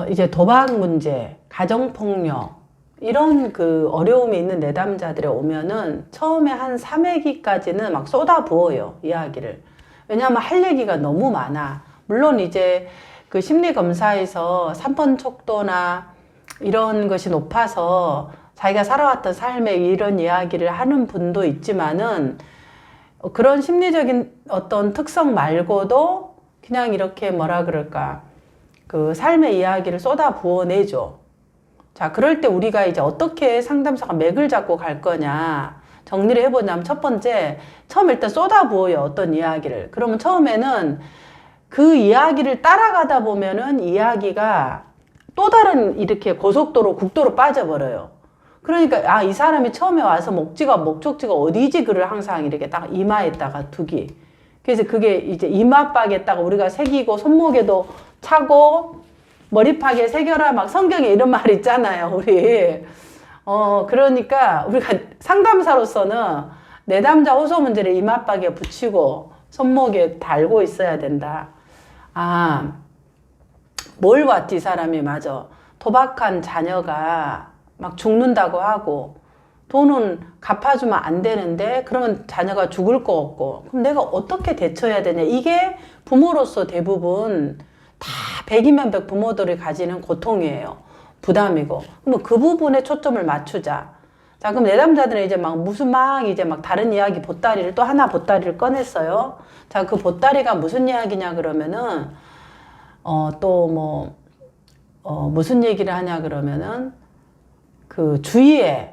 이제 도박 문제, 가정폭력, 이런 그 어려움이 있는 내담자들이 오면은 처음에 한 3회기까지는 막 쏟아부어요, 이야기를. 왜냐하면 할 얘기가 너무 많아. 물론 이제 그 심리검사에서 3번 척도나 이런 것이 높아서 자기가 살아왔던 삶의 이런 이야기를 하는 분도 있지만은 그런 심리적인 어떤 특성 말고도 그냥 이렇게 뭐라 그럴까, 그 삶의 이야기를 쏟아 부어내죠. 자, 그럴 때 우리가 이제 어떻게 상담사가 맥을 잡고 갈 거냐 정리를 해보자면, 첫 번째, 처음 일단 쏟아 부어요, 어떤 이야기를. 그러면 처음에는 그 이야기를 따라가다 보면은 이야기가 또 다른 이렇게 고속도로, 국도로 빠져버려요. 그러니까 이 사람이 처음에 와서 목적지가 어디지, 그를 항상 이렇게 딱 이마에다가 두기. 그래서 그게 이제 이마박에다가 우리가 새기고 손목에도 차고 머리팍에 새겨라, 막 성경에 이런 말 있잖아요, 우리. 그러니까 우리가 상담사로서는 내담자 호소 문제를 이마박에 붙이고 손목에 달고 있어야 된다. 뭘 봤지, 이 사람이. 맞아. 도박한 자녀가 막 죽는다고 하고 돈은 갚아주면 안 되는데, 그러면 자녀가 죽을 거 없고, 그럼 내가 어떻게 대처해야 되냐. 이게 부모로서 대부분 다 100이면 100 부모들이 가지는 고통이에요. 부담이고. 그럼 그 부분에 초점을 맞추자. 자, 그럼 내담자들은 이제 이제 막 다른 이야기 보따리를, 또 하나 보따리를 꺼냈어요. 자, 그 보따리가 무슨 이야기냐 그러면은, 무슨 얘기를 하냐 그러면은, 그 주위에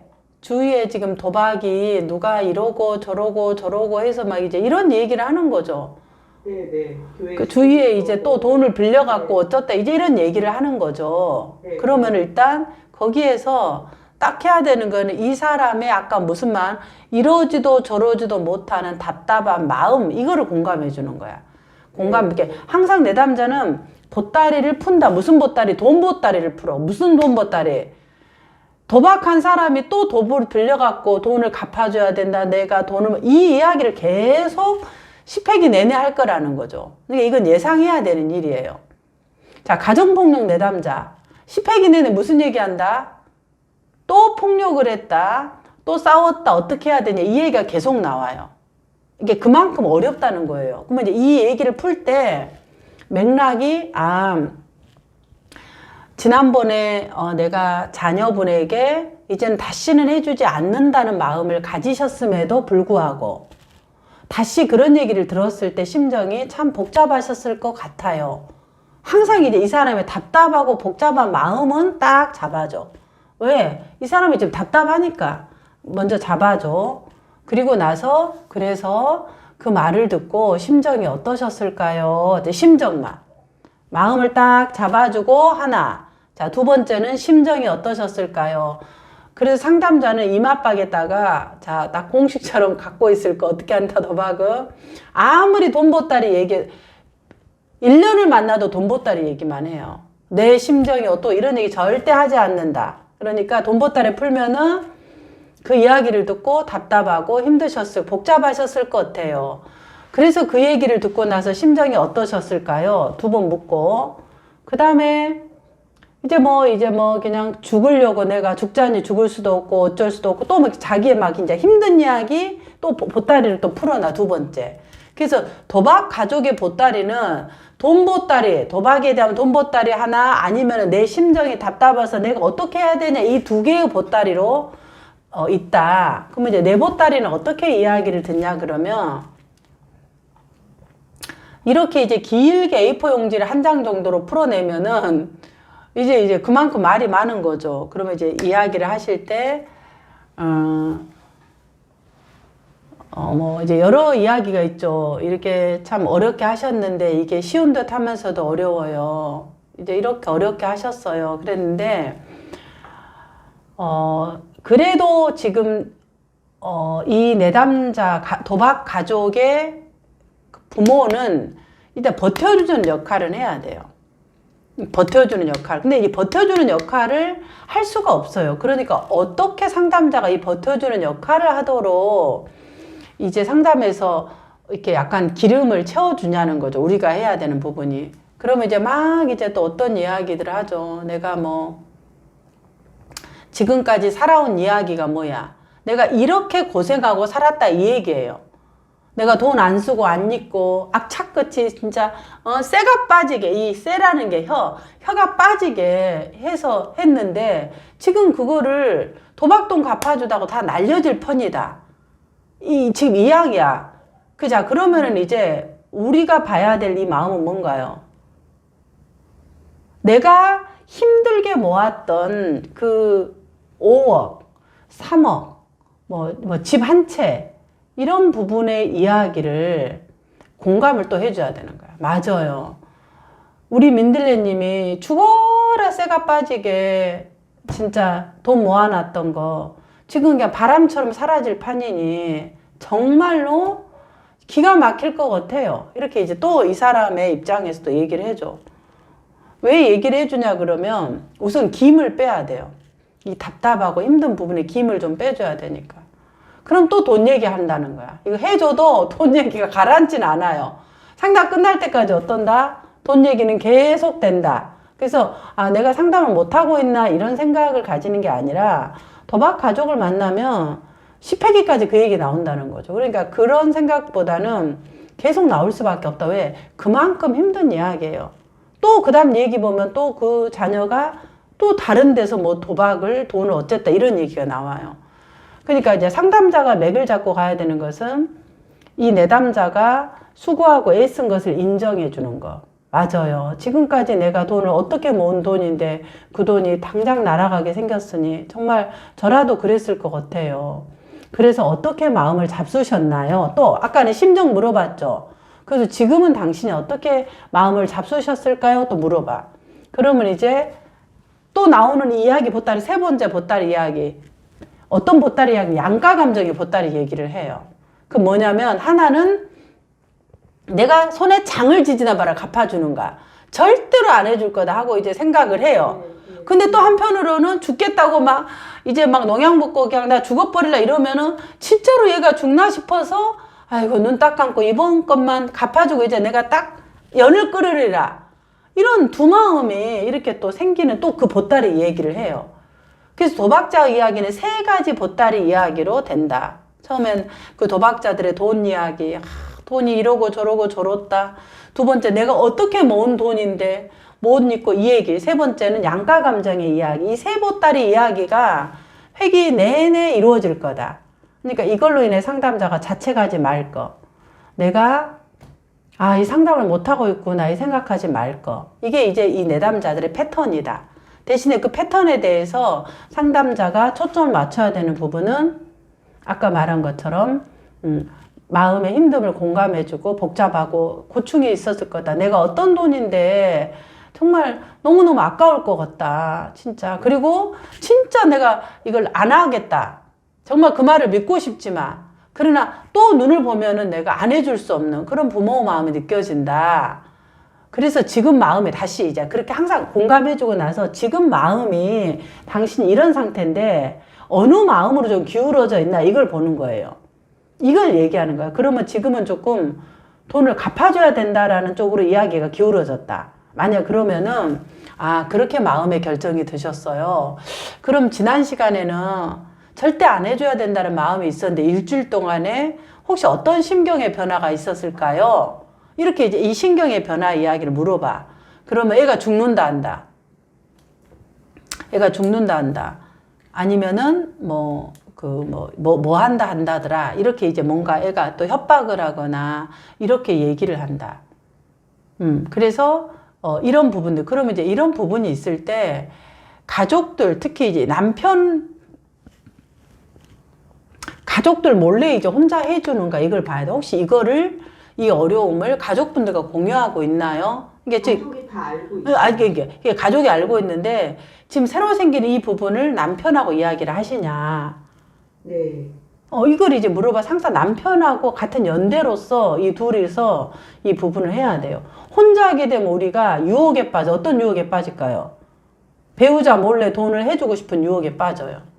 지금 도박이 누가 이러고 저러고 해서 막 이제 이런 얘기를 하는 거죠. 네. 그 주위에 이제 또 돈을 빌려갖고 어쩌다 이제 이런 얘기를 하는 거죠. 네. 그러면 일단 거기에서 딱 해야 되는 거는 이 사람의 아까 무슨 말, 이러지도 저러지도 못하는 답답한 마음, 이거를 공감해 주는 거야. 이렇게 항상 내담자는 보따리를 푼다. 무슨 보따리? 돈 보따리를 풀어. 무슨 돈 보따리? 도박한 사람이 또 도박을 빌려갖고 돈을 갚아줘야 된다. 내가 이 이야기를 계속 10회기 내내 할 거라는 거죠. 그러니까 이건 예상해야 되는 일이에요. 자, 가정폭력 내담자. 10회기 내내 무슨 얘기한다? 또 폭력을 했다. 또 싸웠다. 어떻게 해야 되냐. 이 얘기가 계속 나와요. 이게 그만큼 어렵다는 거예요. 그러면 이제 이 얘기를 풀 때 맥락이, 지난번에 내가 자녀분에게 이제는 다시는 해주지 않는다는 마음을 가지셨음에도 불구하고 다시 그런 얘기를 들었을 때 심정이 참 복잡하셨을 것 같아요. 항상 이제 이 사람의 답답하고 복잡한 마음은 딱 잡아줘. 왜? 이 사람이 지금 답답하니까 먼저 잡아줘. 그리고 나서 그래서 그 말을 듣고 심정이 어떠셨을까요? 이제 심정만. 마음을 딱 잡아주고 하나. 자, 두 번째는 심정이 어떠셨을까요? 그래서 상담자는 이마박에다가 자, 딱 공식처럼 갖고 있을 거 어떻게 한다, 도박은. 아무리 돈 보따리 1년을 만나도 돈 보따리 얘기만 해요. 내 심정이 또 이런 얘기 절대 하지 않는다. 그러니까 돈 보따리 풀면은 그 이야기를 듣고 답답하고 복잡하셨을 것 같아요. 그래서 그 얘기를 듣고 나서 심정이 어떠셨을까요? 두 번 묻고, 그 다음에 이제 그냥 죽으려고, 내가 죽자니 죽을 수도 없고 어쩔 수도 없고, 또 자기의 이제 힘든 이야기, 또 보따리를 또 풀어놔, 두 번째. 그래서 도박 가족의 보따리는 돈 보따리, 도박에 대한 돈 보따리 하나, 아니면 내 심정이 답답해서 내가 어떻게 해야 되냐, 이 두 개의 보따리로 있다. 그러면 이제 내 보따리는 어떻게 이야기를 듣냐 그러면, 이렇게 이제 길게 A4 용지를 한 장 정도로 풀어내면은 이제 그만큼 말이 많은 거죠. 그러면 이제 이야기를 하실 때, 이제 여러 이야기가 있죠. 이렇게 참 어렵게 하셨는데 이게 쉬운 듯 하면서도 어려워요. 이제 이렇게 어렵게 하셨어요. 그랬는데, 그래도 지금, 이 내담자 도박 가족의 부모는 일단 버텨주는 역할을 해야 돼요. 버텨주는 역할. 근데 이 버텨주는 역할을 할 수가 없어요. 그러니까 어떻게 상담자가 이 버텨주는 역할을 하도록 이제 상담에서 이렇게 약간 기름을 채워주냐는 거죠. 우리가 해야 되는 부분이. 그러면 이제 막 이제 또 어떤 이야기들을 하죠. 내가 뭐 지금까지 살아온 이야기가 뭐야? 내가 이렇게 고생하고 살았다 이 얘기예요. 내가 돈 안 쓰고 안 입고 악착같이 진짜 쇠가 빠지게, 이 쇠라는 게 혀가 빠지게 해서 했는데 지금 그거를 도박돈 갚아주다고 다 날려질 편이다. 지금 이야기야. 그자 그러면은 이제 우리가 봐야 될 이 마음은 뭔가요? 내가 힘들게 모았던 그 5억, 3억, 집 한 채, 이런 부분의 이야기를 공감을 또 해줘야 되는 거야. 맞아요. 우리 민들레님이 죽어라 쇠가 빠지게 진짜 돈 모아놨던 거 지금 그냥 바람처럼 사라질 판이니 정말로 기가 막힐 것 같아요. 이렇게 이제 또 이 사람의 입장에서 또 얘기를 해줘. 왜 얘기를 해주냐 그러면 우선 김을 빼야 돼요. 이 답답하고 힘든 부분에 김을 좀 빼줘야 되니까. 그럼 또 돈 얘기한다는 거야. 이거 해줘도 돈 얘기가 가라앉진 않아요. 상담 끝날 때까지 어떤다? 돈 얘기는 계속 된다. 그래서 내가 상담을 못하고 있나 이런 생각을 가지는 게 아니라 도박 가족을 만나면 10회기까지 그 얘기 나온다는 거죠. 그러니까 그런 생각보다는 계속 나올 수밖에 없다. 왜? 그만큼 힘든 이야기예요. 또 그 다음 얘기 보면 또 그 자녀가 또 다른 데서 뭐 도박을 돈을 어쨌다 이런 얘기가 나와요. 그러니까 이제 상담자가 맥을 잡고 가야 되는 것은 이 내담자가 수고하고 애쓴 것을 인정해 주는 거. 맞아요. 지금까지 내가 돈을 어떻게 모은 돈인데 그 돈이 당장 날아가게 생겼으니 정말 저라도 그랬을 것 같아요. 그래서 어떻게 마음을 잡수셨나요? 또 아까는 심정 물어봤죠. 그래서 지금은 당신이 어떻게 마음을 잡수셨을까요? 또 물어봐. 그러면 이제 또 나오는 이야기 보따리, 세 번째 보따리 이야기. 어떤 보따리 이야기? 양가 감정의 보따리 얘기를 해요. 그 뭐냐면 하나는 내가 손에 장을 지지나 봐라 갚아주는가. 절대로 안 해줄 거다 하고 이제 생각을 해요. 근데 또 한편으로는 죽겠다고 막 이제 막 농약 먹고 그냥 나 죽어버릴라 이러면은 진짜로 얘가 죽나 싶어서 아이고 눈 딱 감고 이번 것만 갚아주고 이제 내가 딱 연을 끊으리라. 이런 두 마음이 이렇게 또 생기는 또 그 보따리 얘기를 해요. 그래서 도박자 이야기는 세 가지 보따리 이야기로 된다. 처음엔 그 도박자들의 돈 이야기. 돈이 이러고 저러고 저렇다. 두 번째 내가 어떻게 모은 돈인데 못 잊고 이 얘기. 세 번째는 양가 감정의 이야기. 이 세 보따리 이야기가 회기 내내 이루어질 거다. 그러니까 이걸로 인해 상담자가 자책하지 말 거. 내가 이 상담을 못하고 있구나 이 생각하지 말 거. 이게 이제 이 내담자들의 패턴이다. 대신에 그 패턴에 대해서 상담자가 초점을 맞춰야 되는 부분은 아까 말한 것처럼 마음의 힘듦을 공감해주고 복잡하고 고충이 있었을 거다. 내가 어떤 돈인데 정말 너무너무 아까울 것 같다. 진짜. 그리고 진짜 내가 이걸 안 하겠다. 정말 그 말을 믿고 싶지만 그러나 또 눈을 보면은 내가 안 해줄 수 없는 그런 부모 마음이 느껴진다. 그래서 지금 마음에 다시 이제 그렇게 항상 공감해주고 나서 지금 마음이 당신이 이런 상태인데 어느 마음으로 좀 기울어져 있나 이걸 보는 거예요. 이걸 얘기하는 거야. 그러면 지금은 조금 돈을 갚아줘야 된다라는 쪽으로 이야기가 기울어졌다. 만약 그러면은 그렇게 마음의 결정이 드셨어요. 그럼 지난 시간에는 절대 안 해줘야 된다는 마음이 있었는데 일주일 동안에 혹시 어떤 심경의 변화가 있었을까요? 이렇게 이제 이 신경의 변화 이야기를 물어봐. 그러면 애가 죽는다 한다. 애가 죽는다 한다. 아니면은 뭐 한다 한다더라. 이렇게 이제 뭔가 애가 또 협박을 하거나 이렇게 얘기를 한다. 그래서 이런 부분들. 그러면 이제 이런 부분이 있을 때 가족들 특히 이제 가족들 몰래 이제 혼자 해주는가 이걸 봐야 돼. 혹시 이 어려움을 가족분들과 공유하고 있나요? 가족이 다 알고 있어요. 이게 가족이 알고 있는데 지금 새로 생기는 이 부분을 남편하고 이야기를 하시냐? 네. 이걸 이제 물어봐. 항상 남편하고 같은 연대로서 이 둘이서 이 부분을 해야 돼요. 혼자 하게 되면 우리가 유혹에 빠져. 어떤 유혹에 빠질까요? 배우자 몰래 돈을 해주고 싶은 유혹에 빠져요.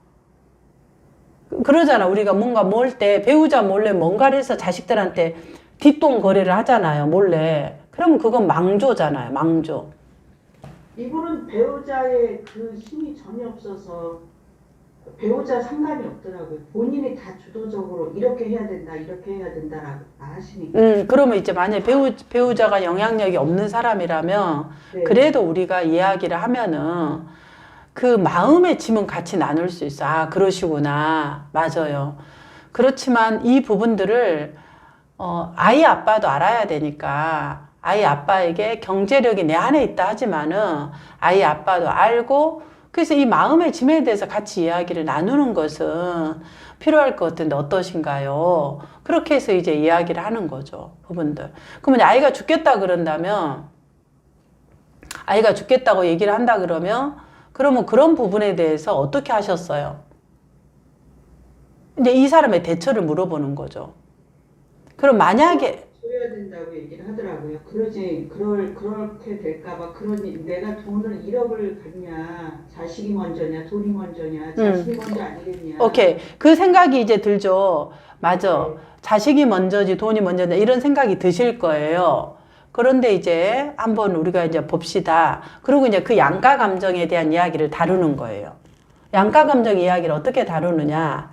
그러잖아. 우리가 뭔가 모을 때 배우자 몰래 뭔가를 해서 자식들한테 뒷돈 거래를 하잖아요. 몰래. 그럼 그건 망조잖아요. 망조. 이분은 배우자의 그 힘이 전혀 없어서 배우자 상관이 없더라고요. 본인이 다 주도적으로 이렇게 해야 된다, 이렇게 해야 된다라고 하시니까. 그러면 이제 만약에 배우자가 영향력이 없는 사람이라면 네. 그래도 우리가 이야기를 하면은 그 마음의 짐은 같이 나눌 수 있어. 아, 그러시구나. 맞아요. 그렇지만 이 부분들을 아이 아빠도 알아야 되니까 아이 아빠에게 경제력이 내 안에 있다 하지만은 아이 아빠도 알고 그래서 이 마음의 짐에 대해서 같이 이야기를 나누는 것은 필요할 것 같은데 어떠신가요? 그렇게 해서 이제 이야기를 하는 거죠. 부분들. 그러면 아이가 죽겠다 그런다면 아이가 죽겠다고 얘기를 한다 그러면 그런 부분에 대해서 어떻게 하셨어요? 이제 이 사람의 대처를 물어보는 거죠. 그럼 만약에 줘야 된다고 얘기를 하더라고요. 그렇게 될까봐 그러니 내가 돈을 1억을 갖냐, 자식이 먼저냐, 돈이 먼저냐, 자식이 먼저 아니겠냐. 오케이. 그 생각이 이제 들죠. 맞아. 네. 자식이 먼저지 돈이 먼저냐 이런 생각이 드실 거예요. 그런데 이제 한번 우리가 이제 봅시다. 그리고 이제 그 양가 감정에 대한 이야기를 다루는 거예요. 양가 감정 이야기를 어떻게 다루느냐.